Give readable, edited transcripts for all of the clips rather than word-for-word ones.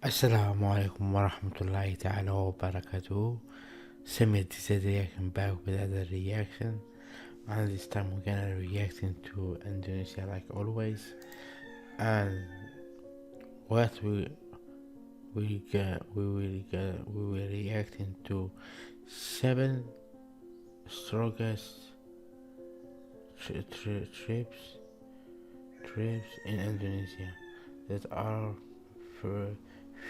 Assalamu alaikum warahmatullahi ta'ala wabarakatuh. Samir is reaction back with another reaction, and this time we're gonna reacting to Indonesia like always. And what we will reacting to seven strongest trips in Indonesia that are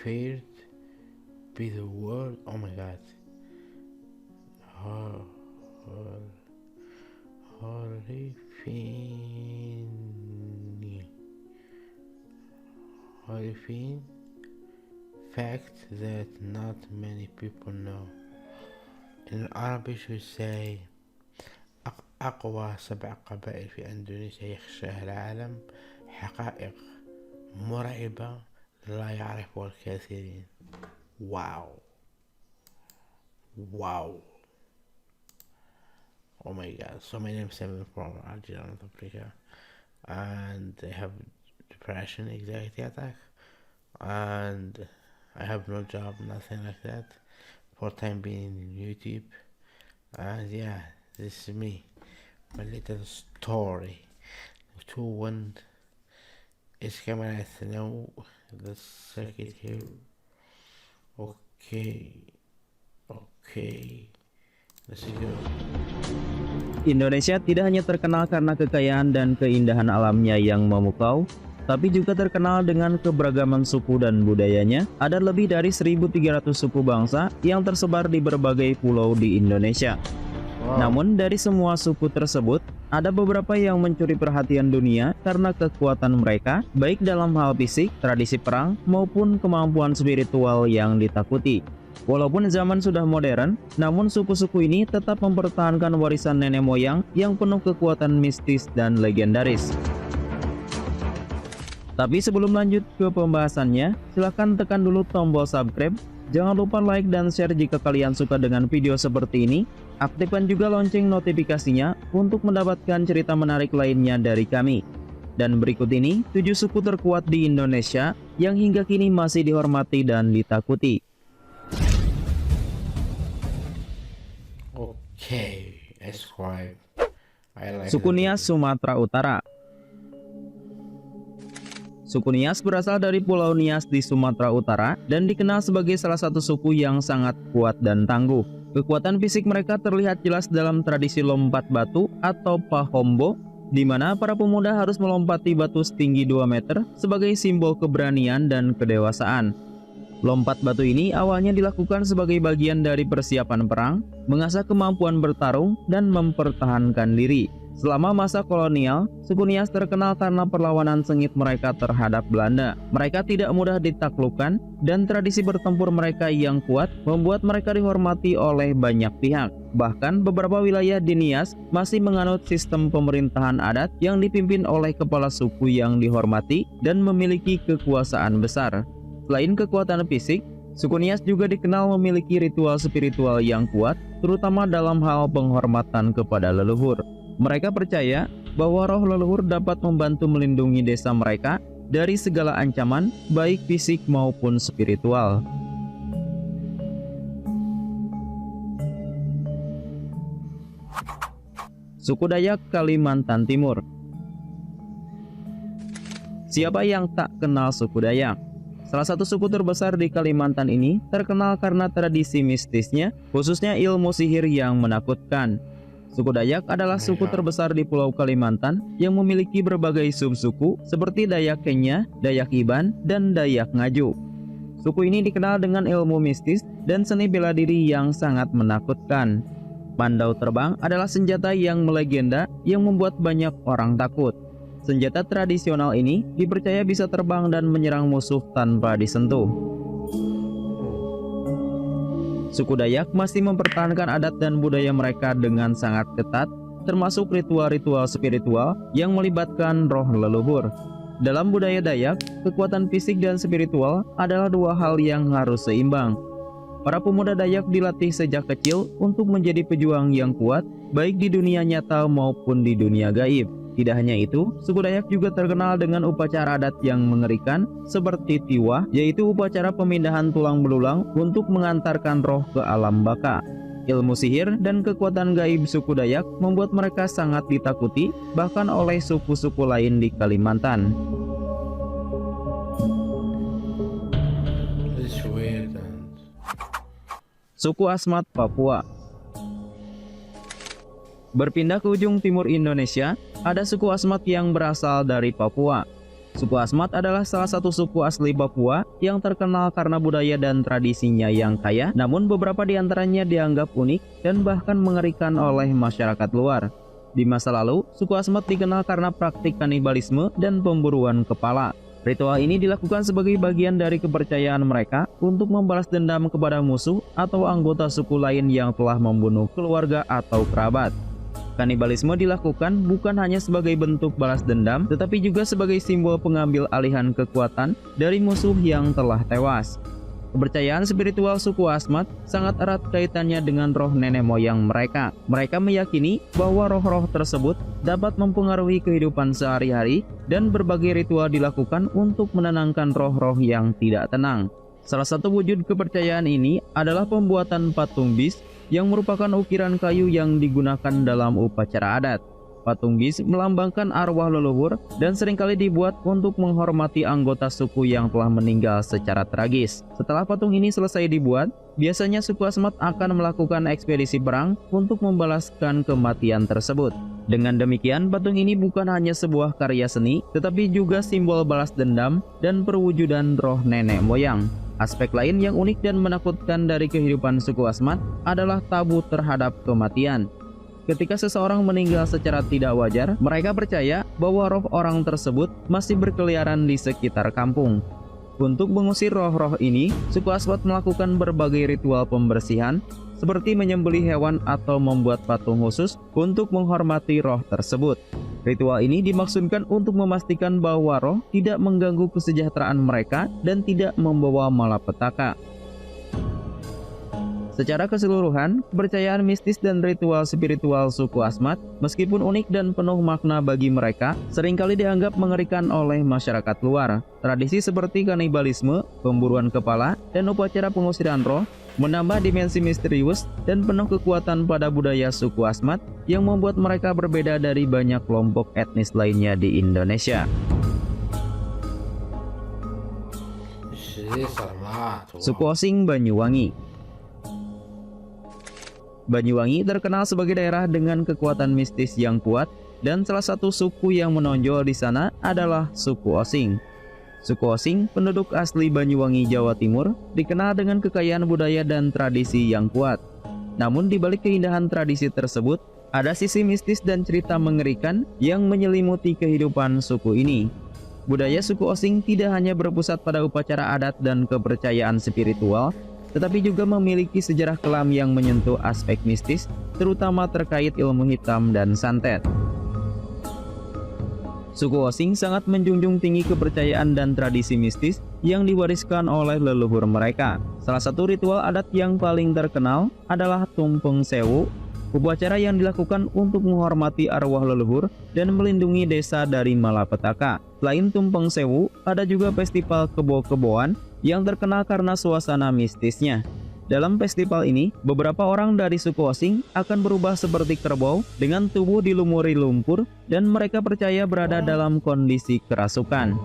feared by the world. Oh my god. Horrifying fact that not many people know. In Arabic we say أقوى 7 قبائل في إندونيسيا يخشاها العالم، حقائق مرعبة لا يعرفها الكثيرين. Wow. Oh my god. So my name is Simon from Algeria, North Africa, and I have depression, anxiety attack, and I have no job, nothing like that. For time being in YouTube, and yeah, this is me, my little story. To one is camera now. The circuit here. Okay. Let's go. Indonesia tidak hanya terkenal karena kekayaan dan keindahan alamnya yang memukau, tapi juga terkenal dengan keberagaman suku dan budayanya. Ada lebih dari 1.300 suku bangsa yang tersebar di berbagai pulau di Indonesia. Namun dari semua suku tersebut, ada beberapa yang mencuri perhatian dunia karena kekuatan mereka, baik dalam hal fisik, tradisi perang, maupun kemampuan spiritual yang ditakuti. Walaupun zaman sudah modern, namun suku-suku ini tetap mempertahankan warisan nenek moyang yang penuh kekuatan mistis dan legendaris. Tapi sebelum lanjut ke pembahasannya, silahkan tekan dulu tombol subscribe. Jangan lupa like dan share jika kalian suka dengan video seperti ini. Aktifkan juga lonceng notifikasinya untuk mendapatkan cerita menarik lainnya dari kami. Dan berikut ini 7 suku terkuat di Indonesia yang hingga kini masih dihormati dan ditakuti. Okay, subscribe. Suku Nias, Sumatera Utara. Suku Nias berasal dari Pulau Nias di Sumatera Utara dan dikenal sebagai salah satu suku yang sangat kuat dan tangguh. Kekuatan fisik mereka terlihat jelas dalam tradisi lompat batu atau pahombo, di mana para pemuda harus melompati batu setinggi 2 meter sebagai simbol keberanian dan kedewasaan. Lompat batu ini awalnya dilakukan sebagai bagian dari persiapan perang, mengasah kemampuan bertarung, dan mempertahankan diri. Selama masa kolonial, suku Nias terkenal karena perlawanan sengit mereka terhadap Belanda. Mereka tidak mudah ditaklukkan, dan tradisi bertempur mereka yang kuat membuat mereka dihormati oleh banyak pihak. Bahkan beberapa wilayah di Nias masih menganut sistem pemerintahan adat yang dipimpin oleh kepala suku yang dihormati dan memiliki kekuasaan besar. Selain kekuatan fisik, suku Nias juga dikenal memiliki ritual spiritual yang kuat, terutama dalam hal penghormatan kepada leluhur. Mereka percaya bahwa roh leluhur dapat membantu melindungi desa mereka dari segala ancaman, baik fisik maupun spiritual. Suku Dayak, Kalimantan Timur. Siapa yang tak kenal suku Dayak? Salah satu suku terbesar di Kalimantan ini terkenal karena tradisi mistisnya, khususnya ilmu sihir yang menakutkan. Suku Dayak adalah suku terbesar di Pulau Kalimantan yang memiliki berbagai subsuku seperti Dayak Kenya, Dayak Iban, dan Dayak Ngaju. Suku ini dikenal dengan ilmu mistis dan seni bela diri yang sangat menakutkan. Pandau terbang adalah senjata yang melegenda yang membuat banyak orang takut. Senjata tradisional ini dipercaya bisa terbang dan menyerang musuh tanpa disentuh. Suku Dayak masih mempertahankan adat dan budaya mereka dengan sangat ketat, termasuk ritual-ritual spiritual yang melibatkan roh leluhur. Dalam budaya Dayak, kekuatan fisik dan spiritual adalah dua hal yang harus seimbang. Para pemuda Dayak dilatih sejak kecil untuk menjadi pejuang yang kuat, baik di dunia nyata maupun di dunia gaib. Tidak hanya itu, suku Dayak juga terkenal dengan upacara adat yang mengerikan seperti Tiwah, yaitu upacara pemindahan tulang belulang untuk mengantarkan roh ke alam baka. Ilmu sihir dan kekuatan gaib suku Dayak membuat mereka sangat ditakuti bahkan oleh suku-suku lain di Kalimantan. It's weird. Suku Asmat Papua. Berpindah ke ujung timur Indonesia, ada suku Asmat yang berasal dari Papua. Suku Asmat adalah salah satu suku asli Papua yang terkenal karena budaya dan tradisinya yang kaya, namun beberapa di antaranya dianggap unik dan bahkan mengerikan oleh masyarakat luar. Di masa lalu, suku Asmat dikenal karena praktik kanibalisme dan pemburuan kepala. Ritual ini dilakukan sebagai bagian dari kepercayaan mereka untuk membalas dendam kepada musuh atau anggota suku lain yang telah membunuh keluarga atau kerabat. Kanibalisme dilakukan bukan hanya sebagai bentuk balas dendam, tetapi juga sebagai simbol pengambil alihan kekuatan dari musuh yang telah tewas. Kepercayaan spiritual suku Asmat sangat erat kaitannya dengan roh nenek moyang mereka. Mereka meyakini bahwa roh-roh tersebut dapat mempengaruhi kehidupan sehari-hari dan berbagai ritual dilakukan untuk menenangkan roh-roh yang tidak tenang. Salah satu wujud kepercayaan ini adalah pembuatan patung bis yang merupakan ukiran kayu yang digunakan dalam upacara adat. Patung bis melambangkan arwah leluhur dan seringkali dibuat untuk menghormati anggota suku yang telah meninggal secara tragis. Setelah patung ini selesai dibuat, biasanya suku Asmat akan melakukan ekspedisi perang untuk membalaskan kematian tersebut. Dengan demikian, patung ini bukan hanya sebuah karya seni, tetapi juga simbol balas dendam dan perwujudan roh nenek moyang. Aspek lain yang unik dan menakutkan dari kehidupan suku Asmat adalah tabu terhadap kematian. Ketika seseorang meninggal secara tidak wajar, mereka percaya bahwa roh orang tersebut masih berkeliaran di sekitar kampung. Untuk mengusir roh-roh ini, suku Asmat melakukan berbagai ritual pembersihan, seperti menyembelih hewan atau membuat patung khusus untuk menghormati roh tersebut. Ritual ini dimaksudkan untuk memastikan bahwa roh tidak mengganggu kesejahteraan mereka dan tidak membawa malapetaka. Secara keseluruhan, kepercayaan mistis dan ritual spiritual suku Asmat, meskipun unik dan penuh makna bagi mereka, seringkali dianggap mengerikan oleh masyarakat luar. Tradisi seperti kanibalisme, pemburuan kepala, dan upacara pengusiran roh menambah dimensi misterius dan penuh kekuatan pada budaya suku Asmat yang membuat mereka berbeda dari banyak kelompok etnis lainnya di Indonesia. Suku Osing Banyuwangi. Banyuwangi terkenal sebagai daerah dengan kekuatan mistis yang kuat, dan salah satu suku yang menonjol di sana adalah suku Osing. Suku Osing, penduduk asli Banyuwangi, Jawa Timur, dikenal dengan kekayaan budaya dan tradisi yang kuat. Namun di balik keindahan tradisi tersebut, ada sisi mistis dan cerita mengerikan yang menyelimuti kehidupan suku ini. Budaya suku Osing tidak hanya berpusat pada upacara adat dan kepercayaan spiritual, tetapi juga memiliki sejarah kelam yang menyentuh aspek mistis, terutama terkait ilmu hitam dan santet. Suku Osing sangat menjunjung tinggi kepercayaan dan tradisi mistis yang diwariskan oleh leluhur mereka. Salah satu ritual adat yang paling terkenal adalah Tumpeng Sewu, upacara yang dilakukan untuk menghormati arwah leluhur dan melindungi desa dari malapetaka. Selain Tumpeng Sewu, ada juga festival kebo-keboan yang terkenal karena suasana mistisnya. Dalam festival ini, beberapa orang dari suku Osing akan berubah seperti kerbau dengan tubuh dilumuri lumpur dan mereka percaya berada dalam kondisi kerasukan.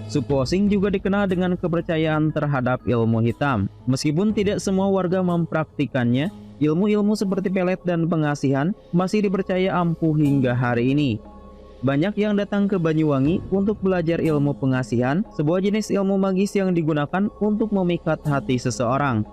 Suku Osing juga dikenal dengan kepercayaan terhadap ilmu hitam. Meskipun tidak semua warga mempraktikannya, ilmu-ilmu seperti pelet dan pengasihan masih dipercaya ampuh hingga hari ini. Banyak yang datang ke Banyuwangi untuk belajar ilmu pengasihan, sebuah jenis ilmu magis yang digunakan untuk memikat hati seseorang.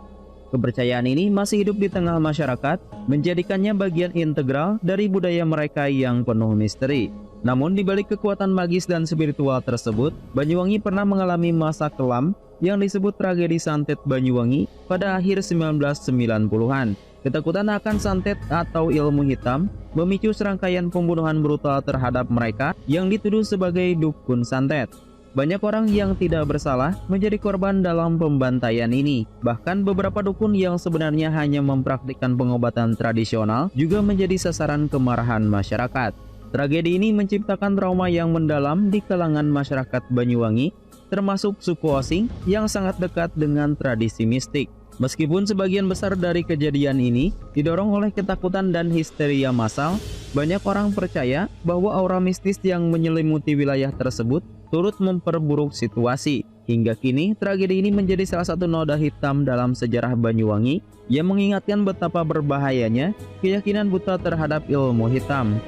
Kepercayaan ini masih hidup di tengah masyarakat, menjadikannya bagian integral dari budaya mereka yang penuh misteri. Namun di balik kekuatan magis dan spiritual tersebut, Banyuwangi pernah mengalami masa kelam yang disebut tragedi santet Banyuwangi pada akhir 1990-an. Ketakutan akan santet atau ilmu hitam memicu serangkaian pembunuhan brutal terhadap mereka yang dituduh sebagai dukun santet. Banyak orang yang tidak bersalah menjadi korban dalam pembantaian ini. Bahkan beberapa dukun yang sebenarnya hanya mempraktikkan pengobatan tradisional juga menjadi sasaran kemarahan masyarakat. Tragedi ini menciptakan trauma yang mendalam di kalangan masyarakat Banyuwangi, termasuk suku Osing yang sangat dekat dengan tradisi mistik. Meskipun sebagian besar dari kejadian ini didorong oleh ketakutan dan histeria massal, banyak orang percaya bahwa aura mistis yang menyelimuti wilayah tersebut turut memperburuk situasi. Hingga kini, tragedi ini menjadi salah satu noda hitam dalam sejarah Banyuwangi yang mengingatkan betapa berbahayanya keyakinan buta terhadap ilmu hitam.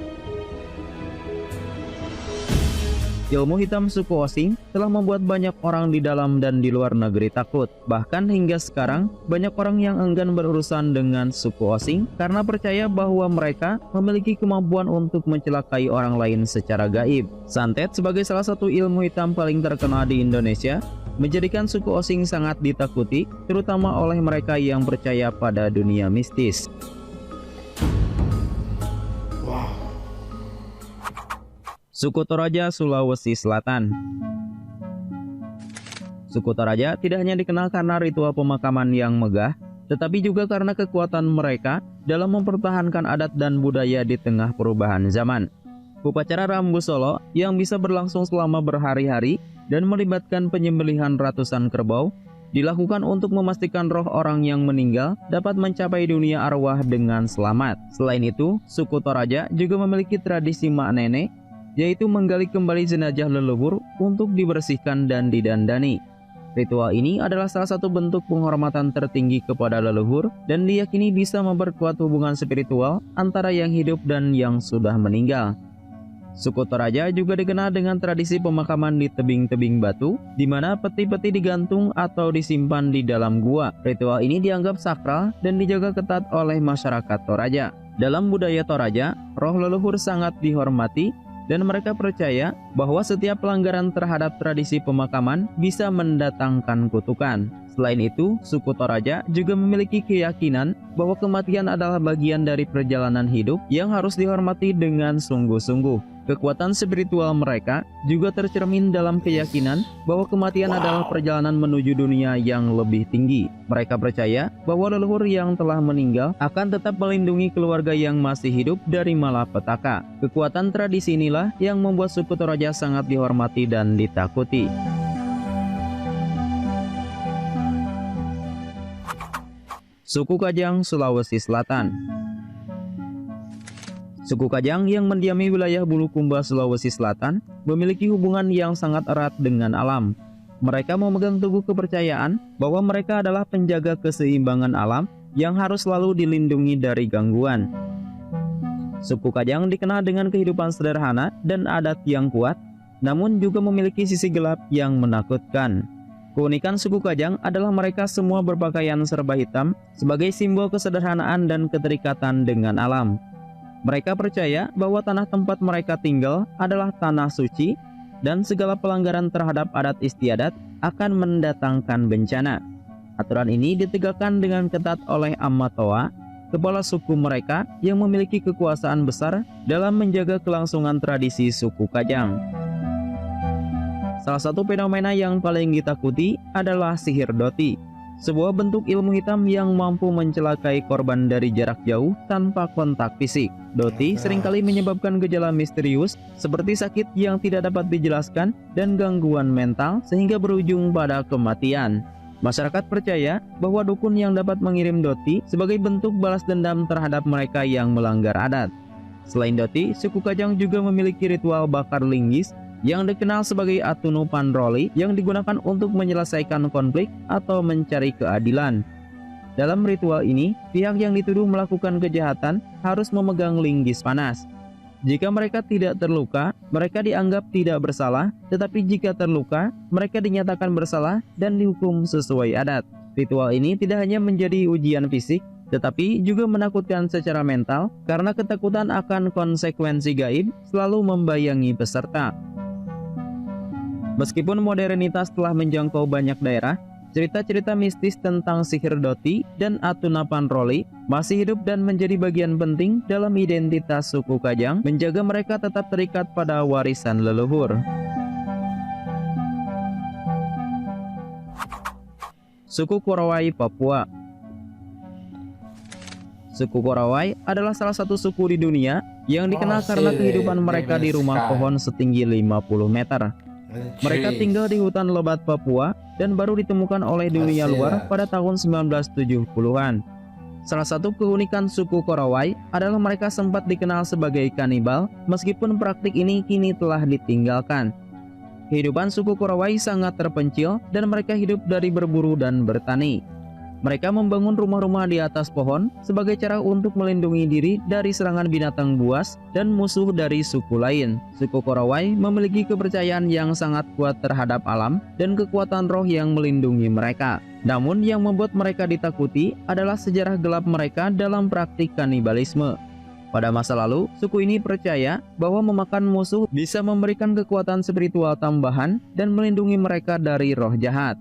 Ilmu hitam suku Osing telah membuat banyak orang di dalam dan di luar negeri takut. Bahkan hingga sekarang, banyak orang yang enggan berurusan dengan suku Osing karena percaya bahwa mereka memiliki kemampuan untuk mencelakai orang lain secara gaib. Santet sebagai salah satu ilmu hitam paling terkenal di Indonesia, menjadikan suku Osing sangat ditakuti, terutama oleh mereka yang percaya pada dunia mistis. Suku Toraja, Sulawesi Selatan. Suku Toraja tidak hanya dikenal karena ritual pemakaman yang megah, tetapi juga karena kekuatan mereka dalam mempertahankan adat dan budaya di tengah perubahan zaman. Upacara Rambu Solo yang bisa berlangsung selama berhari-hari dan melibatkan penyembelihan ratusan kerbau dilakukan untuk memastikan roh orang yang meninggal dapat mencapai dunia arwah dengan selamat. Selain itu, suku Toraja juga memiliki tradisi mak nenek, yaitu menggali kembali jenazah leluhur untuk dibersihkan dan didandani. Ritual ini adalah salah satu bentuk penghormatan tertinggi kepada leluhur dan diyakini bisa memperkuat hubungan spiritual antara yang hidup dan yang sudah meninggal. Suku Toraja juga dikenal dengan tradisi pemakaman di tebing-tebing batu, di mana peti-peti digantung atau disimpan di dalam gua. Ritual ini dianggap sakral dan dijaga ketat oleh masyarakat Toraja. Dalam budaya Toraja, roh leluhur sangat dihormati, dan mereka percaya bahwa setiap pelanggaran terhadap tradisi pemakaman bisa mendatangkan kutukan. Selain itu, suku Toraja juga memiliki keyakinan bahwa kematian adalah bagian dari perjalanan hidup yang harus dihormati dengan sungguh-sungguh. Kekuatan spiritual mereka juga tercermin dalam keyakinan bahwa kematian adalah perjalanan menuju dunia yang lebih tinggi. Mereka percaya bahwa leluhur yang telah meninggal akan tetap melindungi keluarga yang masih hidup dari malapetaka. Kekuatan tradisi inilah yang membuat suku Toraja sangat dihormati dan ditakuti. Suku Kajang, Sulawesi Selatan. Suku Kajang yang mendiami wilayah Bulukumba, Sulawesi Selatan memiliki hubungan yang sangat erat dengan alam. Mereka memegang teguh kepercayaan bahwa mereka adalah penjaga keseimbangan alam yang harus selalu dilindungi dari gangguan. Suku Kajang dikenal dengan kehidupan sederhana dan adat yang kuat, namun juga memiliki sisi gelap yang menakutkan. Keunikan suku Kajang adalah mereka semua berpakaian serba hitam sebagai simbol kesederhanaan dan keterikatan dengan alam. Mereka percaya bahwa tanah tempat mereka tinggal adalah tanah suci dan segala pelanggaran terhadap adat istiadat akan mendatangkan bencana. Aturan ini ditegakkan dengan ketat oleh Amatoa, kepala suku mereka yang memiliki kekuasaan besar dalam menjaga kelangsungan tradisi suku Kajang. Salah satu fenomena yang paling ditakuti adalah sihir doti, sebuah bentuk ilmu hitam yang mampu mencelakai korban dari jarak jauh tanpa kontak fisik. Doti seringkali menyebabkan gejala misterius seperti sakit yang tidak dapat dijelaskan dan gangguan mental sehingga berujung pada kematian. Masyarakat percaya bahwa dukun yang dapat mengirim doti sebagai bentuk balas dendam terhadap mereka yang melanggar adat. Selain doti, suku Kajang juga memiliki ritual bakar linggis yang dikenal sebagai Atunu Panroli yang digunakan untuk menyelesaikan konflik atau mencari keadilan. Dalam ritual ini, pihak yang dituduh melakukan kejahatan harus memegang linggis panas. Jika mereka tidak terluka, mereka dianggap tidak bersalah, tetapi jika terluka, mereka dinyatakan bersalah dan dihukum sesuai adat. Ritual ini tidak hanya menjadi ujian fisik, tetapi juga menakutkan secara mental karena ketakutan akan konsekuensi gaib selalu membayangi peserta. Meskipun modernitas telah menjangkau banyak daerah, cerita-cerita mistis tentang sihir doti dan Atuna Panroli masih hidup dan menjadi bagian penting dalam identitas suku Kajang, menjaga mereka tetap terikat pada warisan leluhur. Suku Korowai, Papua. Suku Korowai adalah salah satu suku di dunia yang dikenal karena kehidupan mereka di rumah pohon setinggi 50 meter. Mereka tinggal di hutan lebat Papua dan baru ditemukan oleh dunia luar pada tahun 1970-an. Salah satu keunikan suku Korowai adalah mereka sempat dikenal sebagai kanibal, meskipun praktik ini kini telah ditinggalkan. Kehidupan suku Korowai sangat terpencil dan mereka hidup dari berburu dan bertani. Mereka membangun rumah-rumah di atas pohon sebagai cara untuk melindungi diri dari serangan binatang buas dan musuh dari suku lain. Suku Korowai memiliki kepercayaan yang sangat kuat terhadap alam dan kekuatan roh yang melindungi mereka. Namun yang membuat mereka ditakuti adalah sejarah gelap mereka dalam praktik kanibalisme. Pada masa lalu, suku ini percaya bahwa memakan musuh bisa memberikan kekuatan spiritual tambahan dan melindungi mereka dari roh jahat.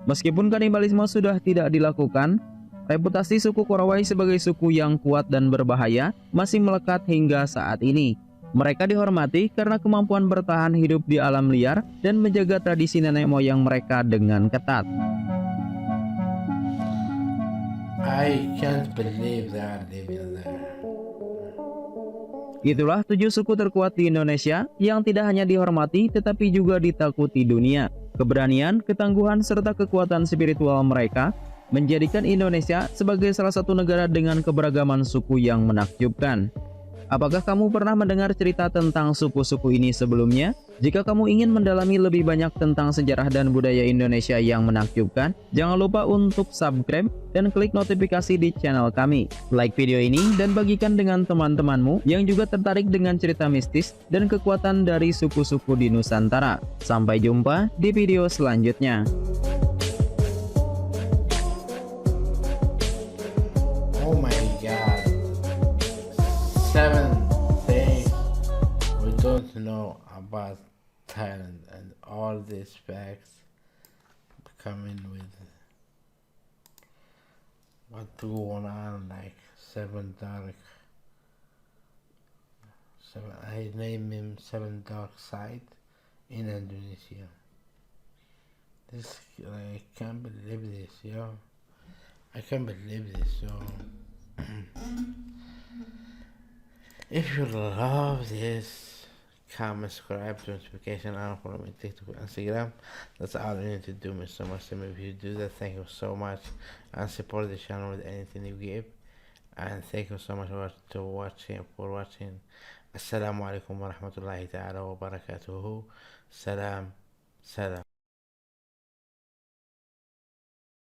Meskipun kanibalisme sudah tidak dilakukan, reputasi suku Korowai sebagai suku yang kuat dan berbahaya masih melekat hingga saat ini. Mereka dihormati karena kemampuan bertahan hidup di alam liar dan menjaga tradisi nenek moyang mereka dengan ketat. I can't believe they are living there. Itulah 7 suku terkuat di Indonesia yang tidak hanya dihormati tetapi juga ditakuti dunia. Keberanian, ketangguhan, serta kekuatan spiritual mereka menjadikan Indonesia sebagai salah satu negara dengan keberagaman suku yang menakjubkan. Apakah kamu pernah mendengar cerita tentang suku-suku ini sebelumnya? Jika kamu ingin mendalami lebih banyak tentang sejarah dan budaya Indonesia yang menakjubkan, jangan lupa untuk subscribe dan klik notifikasi di channel kami. Like video ini dan bagikan dengan teman-temanmu yang juga tertarik dengan cerita mistis dan kekuatan dari suku-suku di Nusantara. Sampai jumpa di video selanjutnya. Oh my god. 7 things we don't know about Thailand, and all these facts coming with what going on, like 7 dark. I name him 7 dark side in Indonesia. This, I can't believe this, yo. I can't believe this, yo. If you love this, comment, subscribe, notification on, follow me TikTok, Instagram. That's all you need to do, Mr. Muslim. If you do that, thank you so much, and support the channel with anything you give. And thank you so much for watching. Assalamu alaikum warahmatullahi ta'ala wa barakatuhu. Salam.